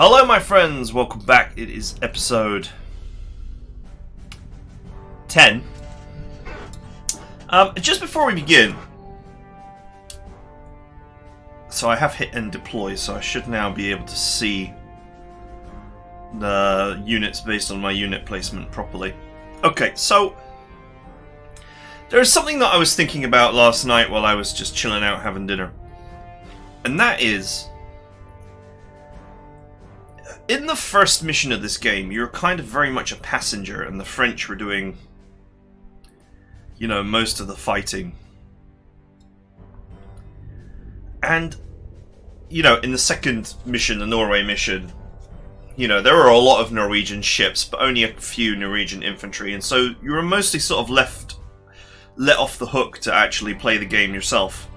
Hello my friends, welcome back. It is episode 10. Just before we begin, so I have hit end deploy, so I should now be able to see the units based on my unit placement properly. Okay, so there's something that I was thinking about last night while I was just chilling out having dinner. And that is, in the first mission of this game, you're kind of very much a passenger, and the French were doing, you know, most of the fighting. And, you know, in the second mission, the Norway mission, you know, there were a lot of Norwegian ships, but only a few Norwegian infantry, and so you were mostly sort of let off the hook to actually play the game yourself.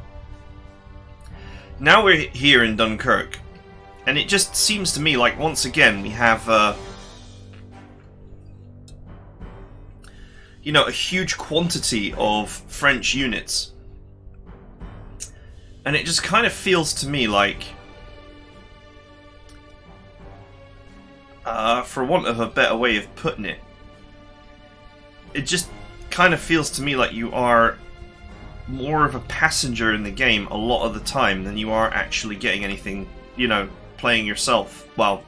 Now we're here in Dunkirk, and it just seems to me like once again we have, you know, a huge quantity of French units. And it just kind of feels to me like, for want of a better way of putting it, it just kind of feels to me like you are more of a passenger in the game a lot of the time than you are actually getting anything, you know, playing yourself. Well,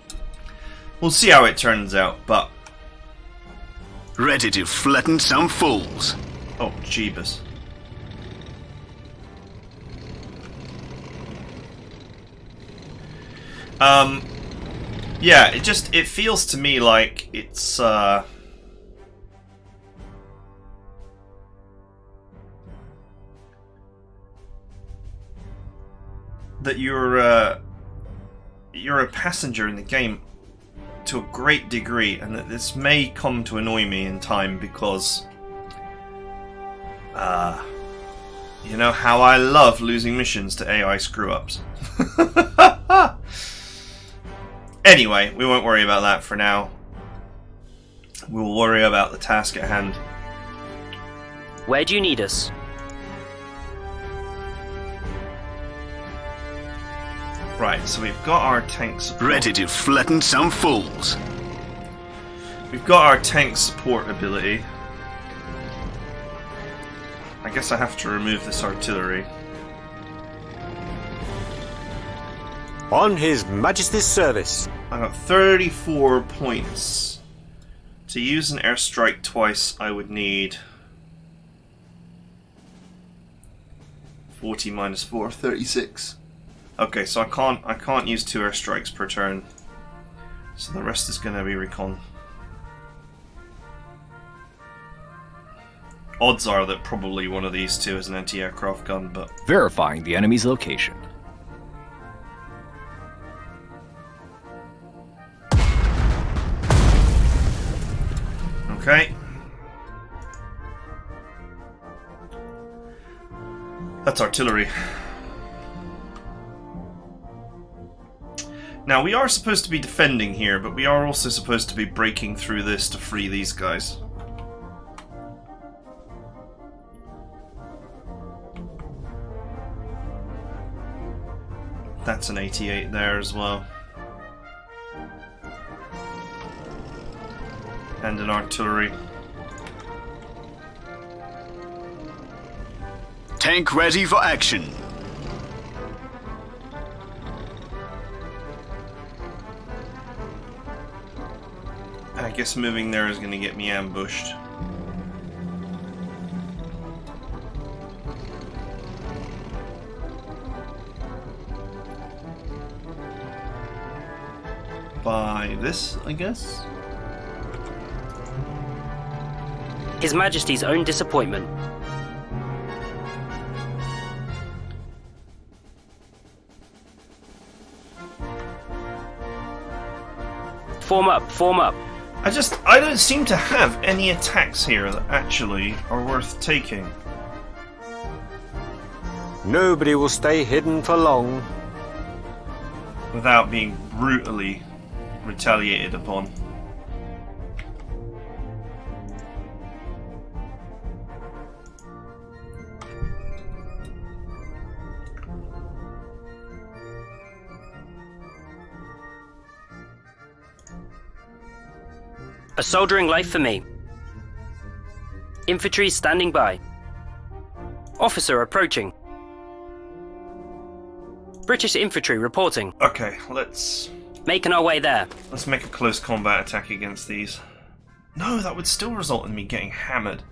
we'll see how it turns out, but... Ready to flatten some fools. Oh, jeebus. Yeah, it feels to me like it's, that you're a passenger in the game to a great degree, and that this may come to annoy me in time because, you know how I love losing missions to AI screw-ups. Anyway, we won't worry about that for now. We'll worry about the task at hand. Where do you need us? Right, so we've got our tank support. Ready to flatten some fools. We've got our tank support ability. I guess I have to remove this artillery. On His Majesty's service. I got 34 points. To use an airstrike twice, I would need 40 minus 4, 36. Okay, so I can't use 2 airstrikes per turn. So the rest is going to be recon. Odds are that probably one of these two is an anti-aircraft gun, but... Verifying the enemy's location. Okay. That's artillery. Now, we are supposed to be defending here, but we are also supposed to be breaking through this to free these guys. That's an 88 there as well. And an artillery. Tank ready for action. I guess moving there is going to get me ambushed. By this, I guess? His Majesty's own disappointment. Form up, form up. I don't seem to have any attacks here that actually are worth taking. Nobody will stay hidden for long. Without being brutally retaliated upon. A soldering life for me. Infantry standing by. Officer approaching. British infantry reporting. Okay, let's Making our way there. make a close combat attack against these. No, that would still result in me getting hammered.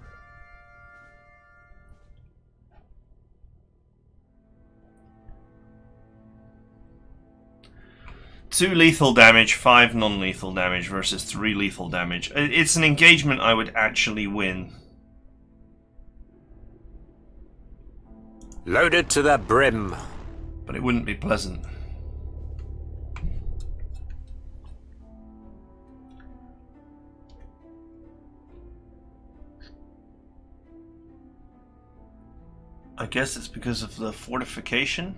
Two lethal damage, 5 non-lethal damage versus 3 lethal damage. It's an engagement I would actually win. Loaded to the brim. But it wouldn't be pleasant. I guess it's because of the fortification.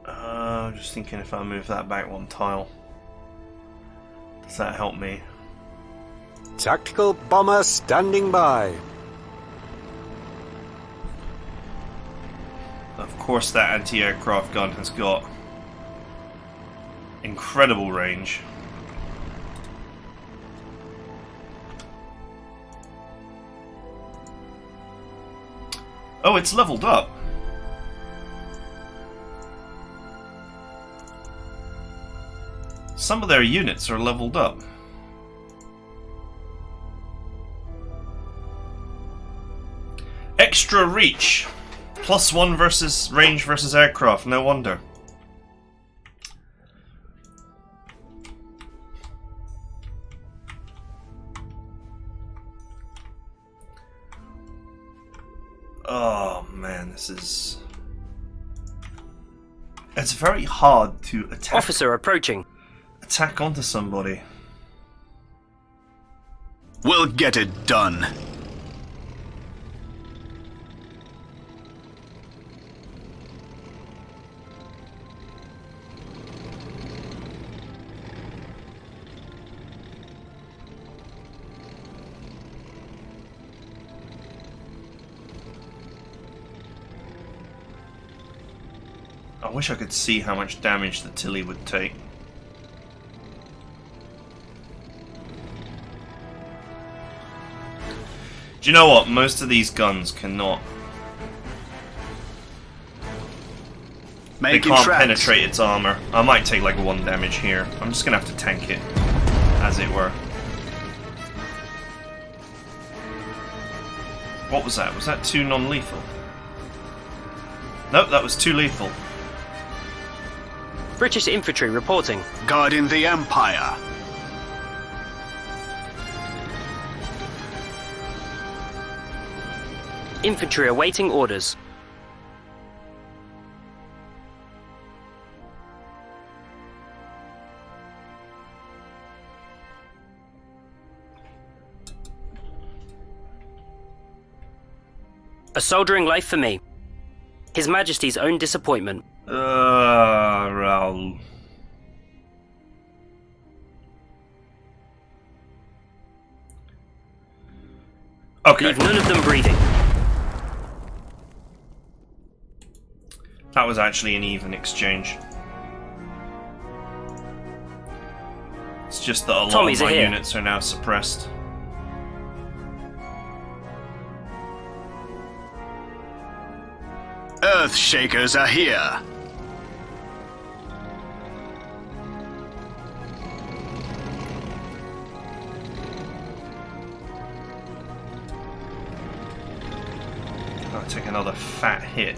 I'm just thinking if I move that back 1 tile. Does that help me? Tactical bomber standing by. Of course that anti-aircraft gun has got incredible range. Oh, it's leveled up. Some of their units are leveled up. Extra reach. +1 versus range versus aircraft, no wonder. Oh man, this is... It's very hard to Officer approaching. attack onto somebody. We'll get it done. I wish I could see how much damage the Tilly would take. Do you know what? Most of these guns cannot. They Making can't tracks. penetrate its armor. I might take like 1 damage here. I'm just gonna have to tank it, as it were. What was that? Was that 2 non-lethal? Nope, that was 2 lethal. British infantry reporting. Guarding the Empire. Infantry awaiting orders. A soldering life for me. His Majesty's own disappointment. Raoul. Okay. Leave none of them breathing. That was actually an even exchange. It's just that a lot Tommies of my are here. units are now suppressed. Earthshakers are here. I'll take another fat hit.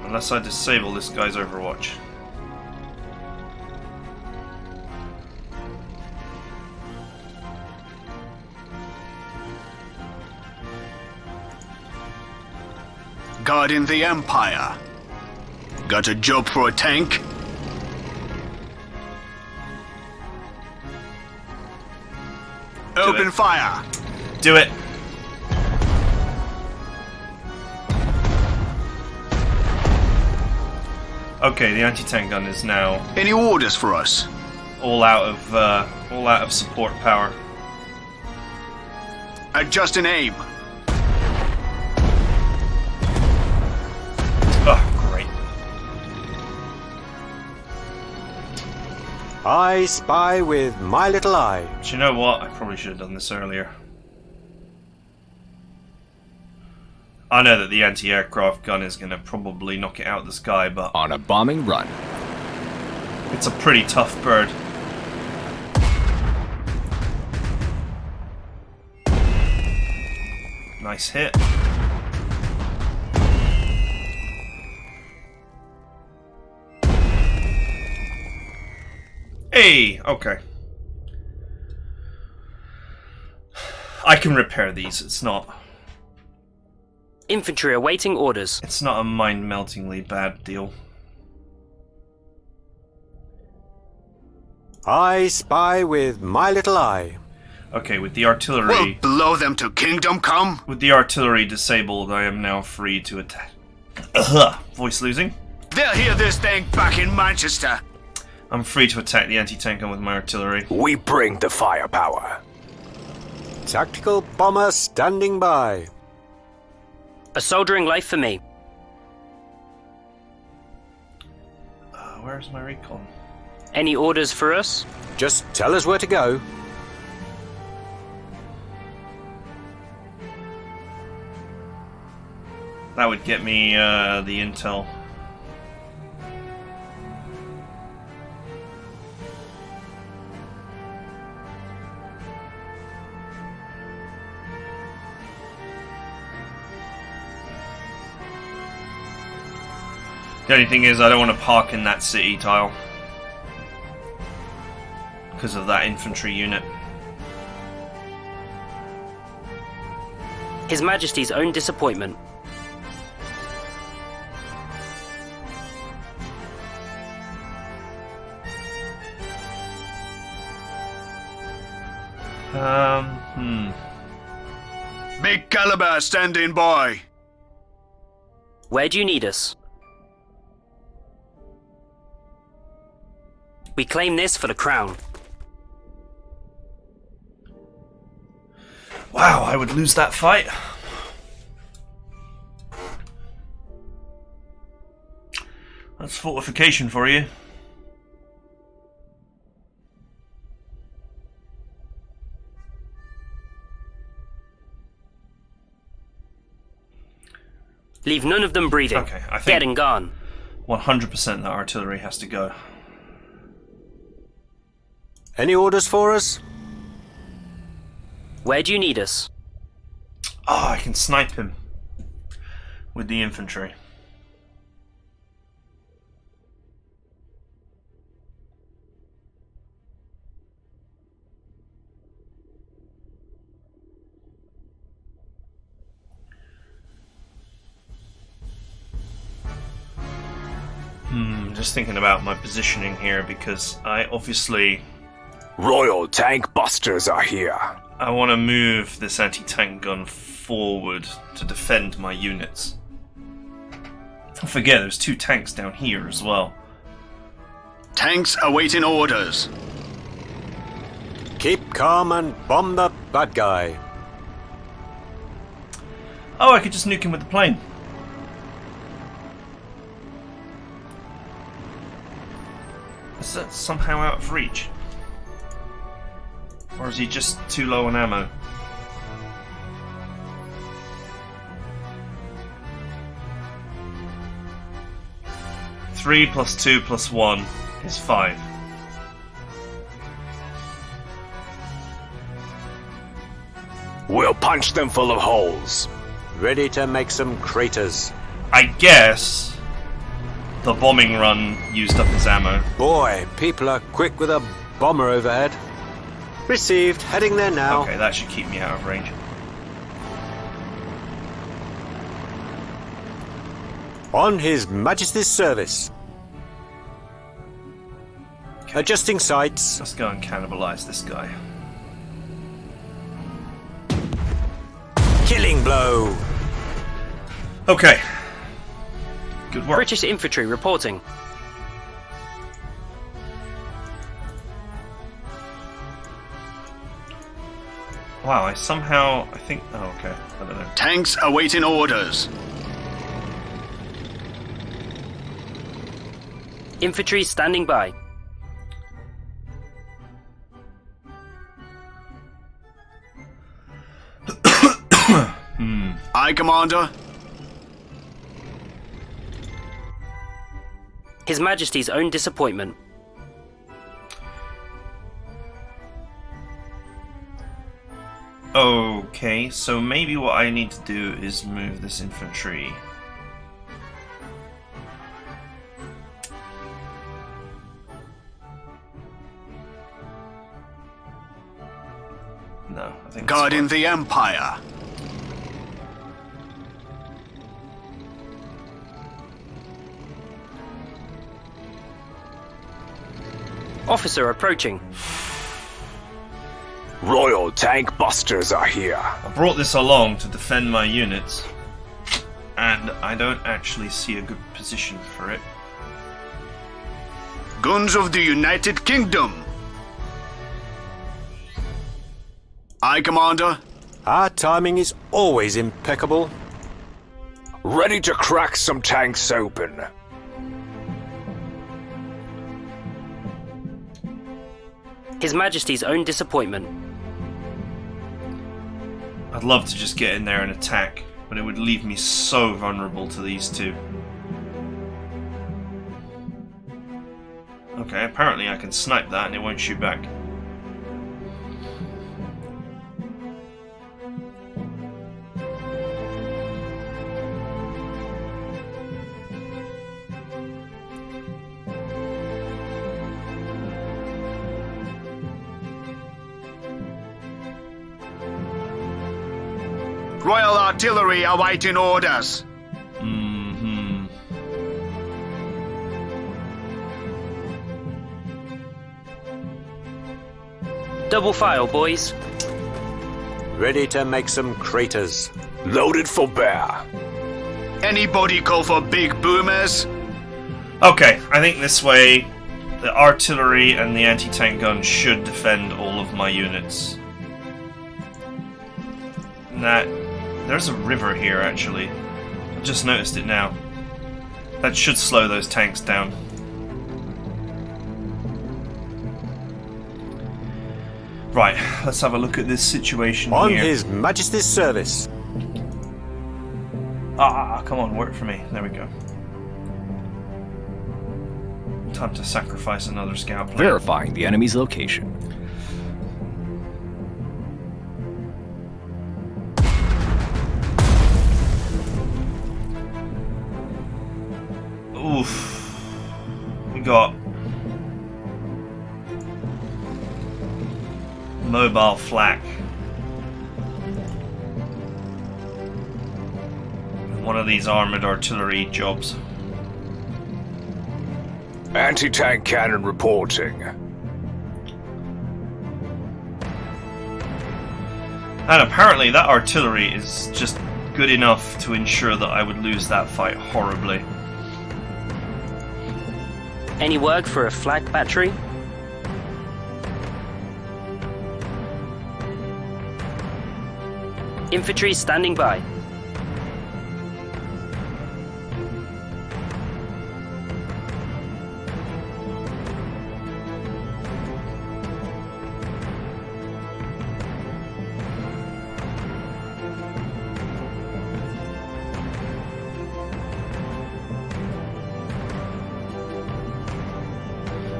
Unless I disable this guy's Overwatch. Guarding the Empire. Got a job for a tank? Open it. fire. Do it! Okay, the anti-tank gun is now... Any orders for us? all out of support power. Adjust and aim. Oh, great. I spy with my little eye. Do you know what? I probably should have done this earlier. I know that the anti-aircraft gun is going to probably knock it out of the sky, but On a bombing run. it's a pretty tough bird. Nice hit. Hey, okay. I can repair these. It's not Infantry awaiting orders. a mind-meltingly bad deal. I spy with my little eye. Okay, with the We'll artillery blow them to kingdom come. disabled, I am now free to attack. Voice losing. They'll hear this thing back in Manchester. I'm free to attack the anti-tank gun with my artillery. We bring the firepower. Tactical bomber standing by. A soldiering life for me. Where's my recon? Any orders for us? Just tell us where to go. That would get me the intel. The only thing is, I don't want to park in that city tile because of that infantry unit. His Majesty's own disappointment. Big caliber standing by. Where do you need us? We claim this for the crown. Wow, I would lose that fight. That's fortification for you. Leave none of them breathing. Okay, I think Dead and gone. 100% that artillery has to go. Any orders for us? Where do you need us? Oh, I can snipe him with the infantry. Just thinking about my positioning here because I obviously Royal tank busters are here. I want to move this anti-tank gun forward to defend my units. Don't forget, there's 2 tanks down here as well. Tanks awaiting orders. Keep calm and bomb the bad guy. Oh, I could just nuke him with the plane. Is that somehow out of reach? Or is he just too low on ammo? Three plus 2 plus 1 is 5. We'll punch them full of holes. Ready to make some craters. I guess the bombing run used up his ammo. Boy, people are quick with a bomber overhead. Received. Heading there now. Okay, that should keep me out of range. On His Majesty's service. Adjusting sights. Let's go and cannibalize this guy. Killing blow. Okay. Good work. British infantry reporting. Wow, I think... Oh, okay. I don't know. Tanks awaiting orders. Infantry standing by. Aye, Commander. His Majesty's own disappointment. Okay, so maybe what I need to do is move this infantry. No, I think Guarding the Empire. Officer approaching. Royal tank busters are here. I brought this along to defend my units, and I don't actually see a good position for it. Guns of the United Kingdom. Aye, Commander. Our timing is always impeccable. Ready to crack some tanks open. His Majesty's own disappointment. I'd love to just get in there and attack, but it would leave me so vulnerable to these two. Okay, apparently I can snipe that and it won't shoot back. Royal Artillery awaiting orders. Double file, boys. Ready to make some craters. Loaded for bear. Anybody call for big boomers? Okay, I think this way the artillery and the anti-tank guns should defend all of my units. There's a river here actually. I just noticed it now. That should slow those tanks down. Right, let's have a look at this situation On here. His Majesty's service. Come on, work for me. There we go. Time to sacrifice another scout plane. Verifying the enemy's location. Oof. We got mobile flak. One of these armored artillery jobs. Anti-tank cannon reporting. And apparently that artillery is just good enough to ensure that I would lose that fight horribly. Any work for a flag battery? Infantry standing by.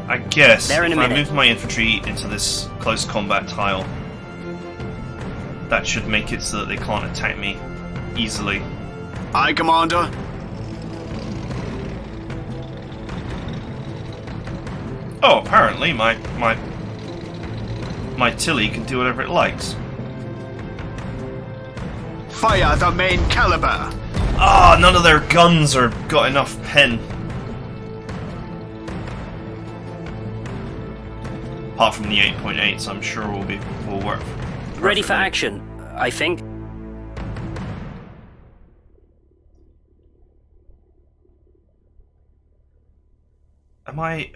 I guess There in a if I minute. move my infantry into this close combat tile, that should make it so that they can't attack me easily. Aye, Commander. Oh, apparently my Tilly can do whatever it likes. Fire the main caliber. None of their guns are got enough pen. Apart from the 8.8s, I'm sure will work. Ready for perfectly. action, I think. Am I?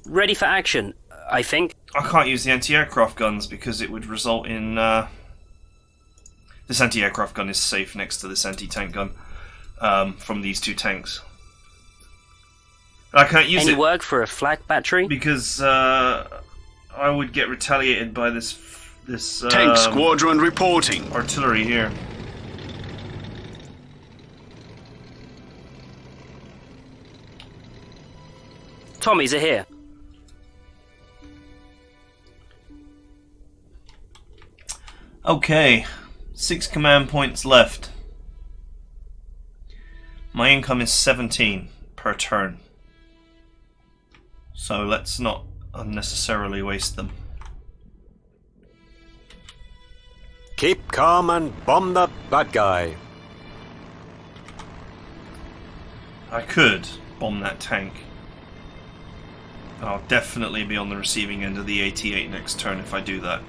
Ready for action, I think. I can't use the anti-aircraft guns because it would result in... This anti-aircraft gun is safe next to this anti-tank gun from these two tanks. I can't use Any it work for a flak battery? because I would get retaliated by this Tank squadron reporting. artillery here. Tommies are here. Okay, 6 command points left. My income is 17 per turn. So let's not unnecessarily waste them. Keep calm and bomb the bad guy. I could bomb that tank. I'll definitely be on the receiving end of the AT-8 next turn if I do that.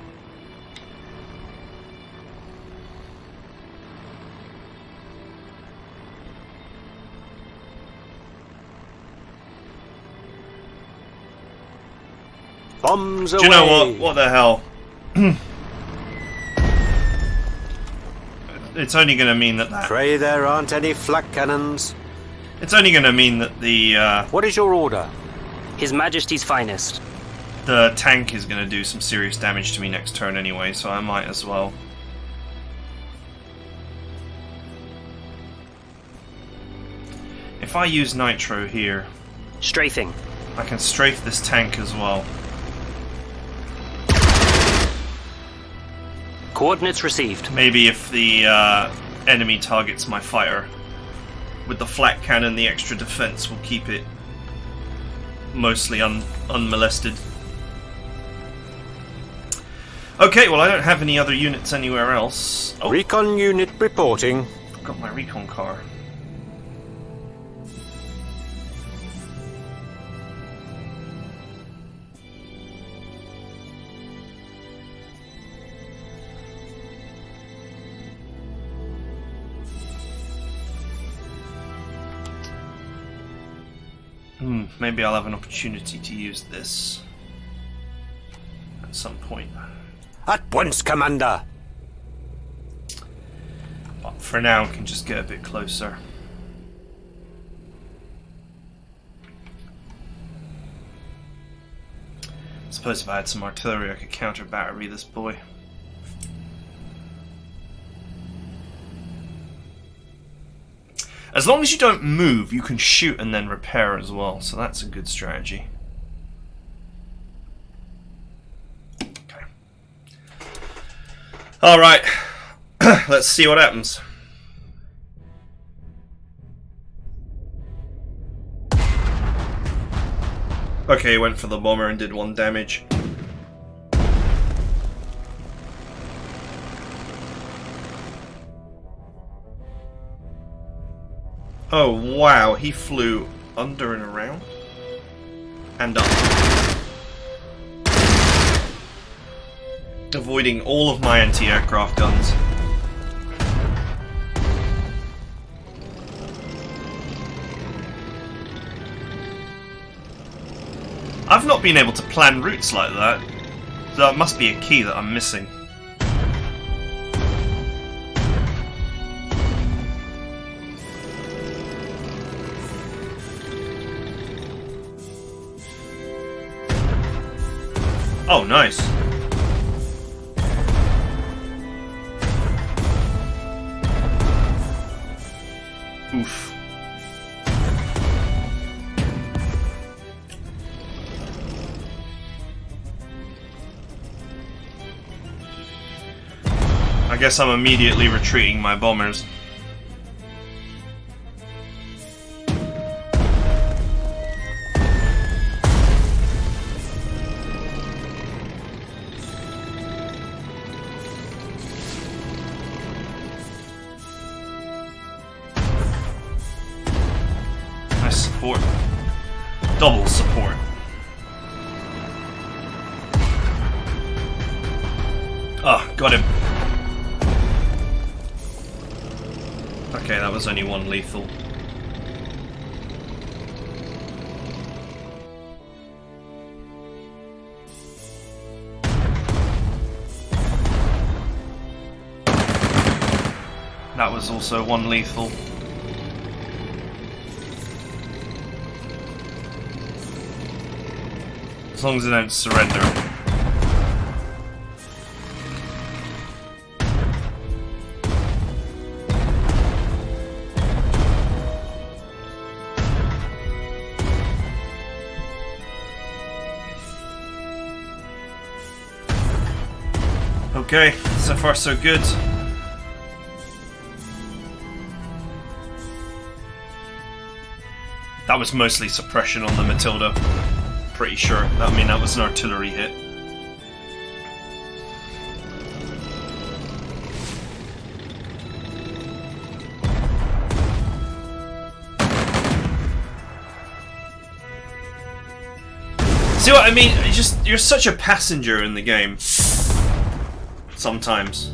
Bombs Do away. you know what? What the hell? It's only going to mean that Pray there aren't any flak cannons. It's only going to mean that What is your order? His Majesty's finest. the tank is going to do some serious damage to me next turn anyway, so I might as well. If I use nitro here, Strafing. I can strafe this tank as well. Coordinates received. Maybe if the enemy targets my fighter, with the flak cannon, the extra defense will keep it mostly unmolested. Okay, well I don't have any other units anywhere else. Oh, Recon unit reporting. I've got my recon car. Maybe I'll have an opportunity to use this at some point. At once, Commander. But for now, I can just get a bit closer. I suppose if I had some artillery, I could counter battery this boy. As long as you don't move, you can shoot and then repair as well, so that's a good strategy. Okay. Alright, let's see what happens. Okay, went for the bomber and did 1 damage. Oh wow, he flew under and around and up, avoiding all of my anti-aircraft guns. I've not been able to plan routes like that. That must be a key that I'm missing. Oh, nice. Oof. I guess I'm immediately retreating my bombers. Nice support. Double support. Ah, got him. Okay, that was only 1 lethal. was also one lethal. As long as they don't surrender. Okay, so far so good. That was mostly suppression on the Matilda. Pretty sure. I mean, that was an artillery hit. See what I mean? You're such a passenger in the game. Sometimes.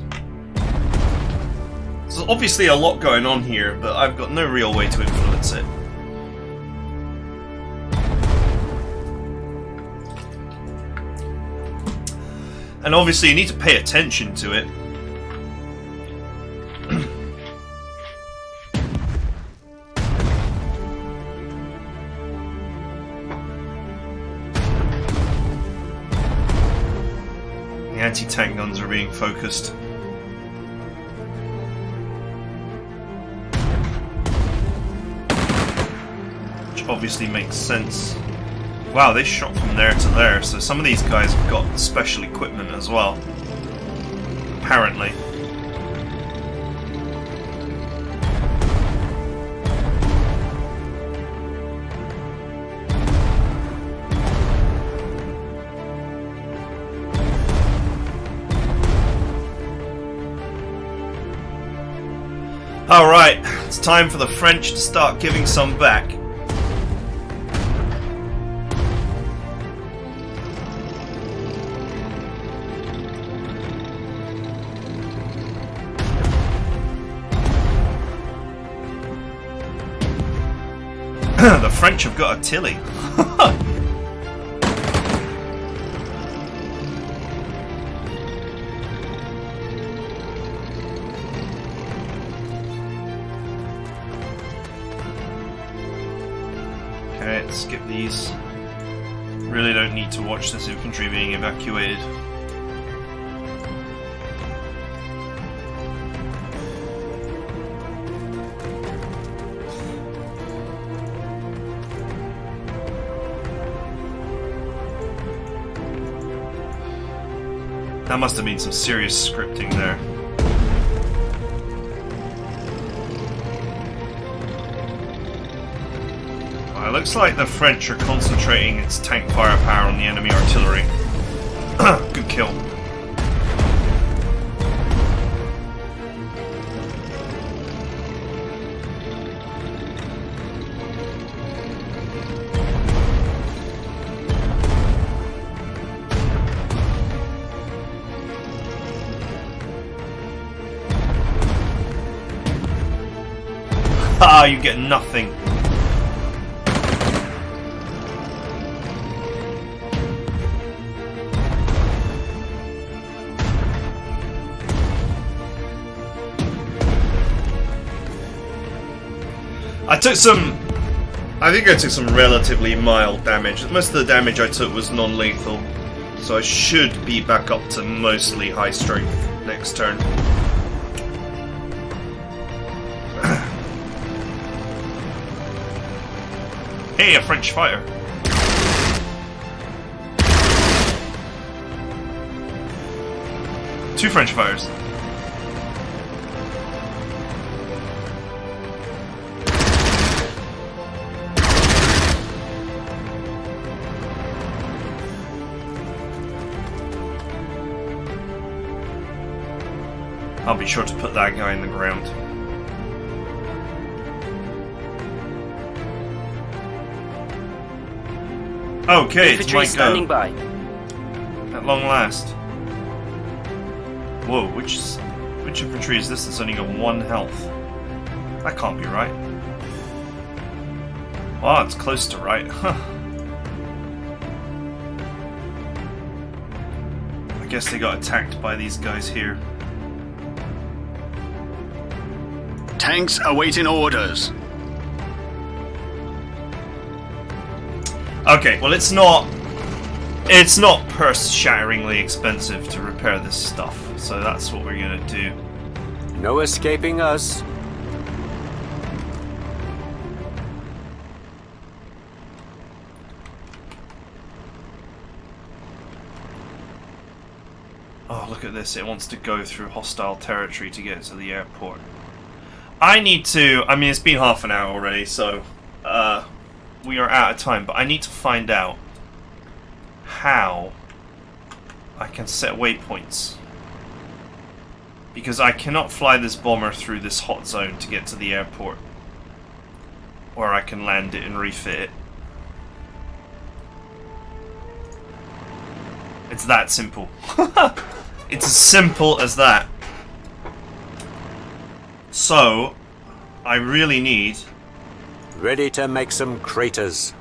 There's obviously a lot going on here, but I've got no real way to influence it. And obviously you need to pay attention to it. The anti-tank guns are being focused. Which obviously makes sense. Wow, they shot from there to there, so some of these guys have got special equipment as well. Apparently. Alright, it's time for the French to start giving some back. The French have got artillery. Okay, let's skip these. Really don't need to watch this infantry being evacuated. That must have been some serious scripting there. Well, it looks like the French are concentrating its tank firepower on the enemy artillery. Good kill. Ah, you get nothing. I think I took some relatively mild damage. Most of the damage I took was non-lethal. So I should be back up to mostly high strength next turn. Hey, a French fighter. Two French fighters. I'll be sure to put that guy in the ground. Okay, it's my standing go. by. At long last. Whoa, which infantry is this that's only got 1 health? That can't be right. Oh, it's close to right. Huh. I guess they got attacked by these guys here. Tanks awaiting orders. Okay, well it's not purse-shatteringly expensive to repair this stuff, so that's what we're gonna do. No escaping us. Oh, look at this. It wants to go through hostile territory to get to the airport. I mean, it's been half an hour already, so we are out of time, but I need to find out how I can set waypoints. Because I cannot fly this bomber through this hot zone to get to the airport, where I can land it and refit it. It's that simple. It's as simple as that. So, I really need... Ready to make some craters.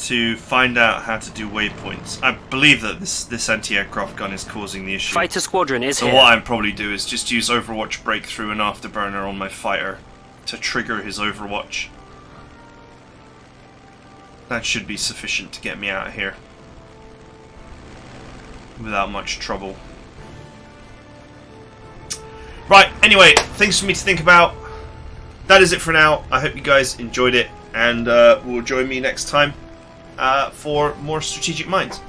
to find out how to do waypoints. I believe that this anti-aircraft gun is causing the issue. Fighter squadron is So here. what I'd probably do is just use Overwatch Breakthrough and Afterburner on my fighter to trigger his Overwatch. That should be sufficient to get me out of here without much trouble. Right, anyway, things for me to think about. That is it for now. I hope you guys enjoyed it, and will join me next time for more Strategic Minds.